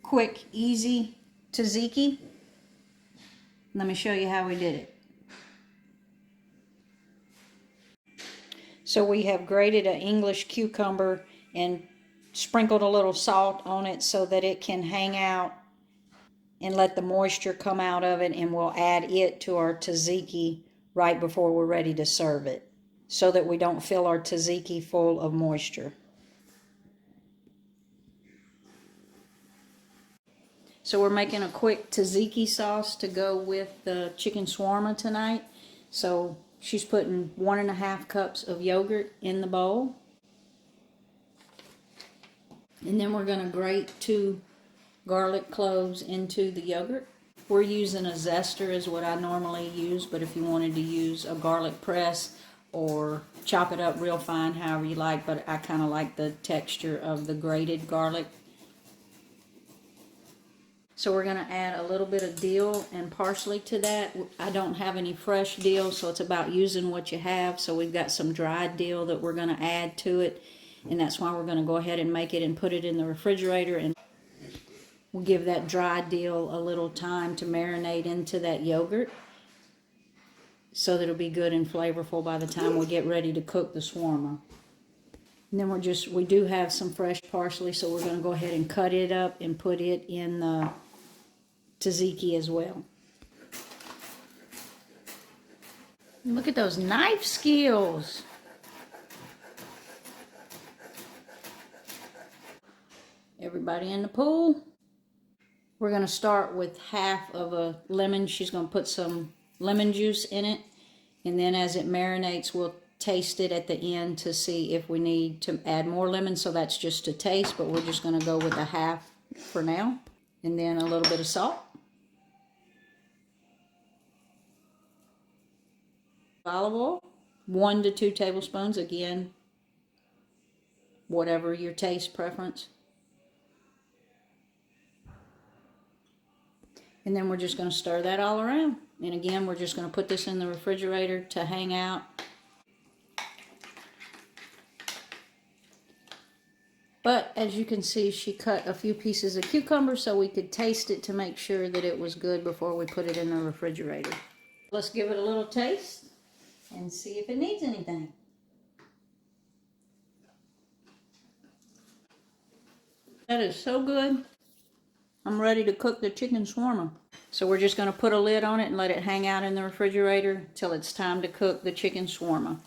quick, easy tzatziki. Let me show you how we did it. So we have grated an English cucumber and sprinkled a little salt on it so that it can hang out and let the moisture come out of it, and we'll add it to our tzatziki right before we're ready to serve it so that we don't fill our tzatziki full of moisture. So we're making a quick tzatziki sauce to go with the chicken shawarma tonight. So she's putting 1.5 cups of yogurt in the bowl. And then we're going to grate 2 garlic cloves into the yogurt. We're using a zester is what I normally use, but if you wanted to use a garlic press or chop it up real fine, however you like, but I kind of like the texture of the grated garlic. So we're going to add a little bit of dill and parsley to that. I don't have any fresh dill, so it's about using what you have. So we've got some dried dill that we're going to add to it, and that's why we're going to go ahead and make it and put it in the refrigerator, and we'll give that dried dill a little time to marinate into that yogurt so that it'll be good and flavorful by the time we get ready to cook the shawarma. And then we do have some fresh parsley, so we're going to go ahead and cut it up and put it in the tzatziki as well. Look at those knife skills. Everybody in the pool? We're going to start with half of a lemon. She's going to put some lemon juice in it, and then as it marinates, we'll taste it at the end to see if we need to add more lemon. So that's just a taste, but we're just going to go with a half for now. And then a little bit of salt. Olive oil, 1 to 2 tablespoons, again, whatever your taste preference. And then we're just going to stir that all around. And again, we're just going to put this in the refrigerator to hang out. But as you can see, she cut a few pieces of cucumber so we could taste it to make sure that it was good before we put it in the refrigerator. Let's give it a little taste and see if it needs anything. That is so good. I'm ready to cook the chicken shawarma. So we're just going to put a lid on it and let it hang out in the refrigerator till it's time to cook the chicken shawarma.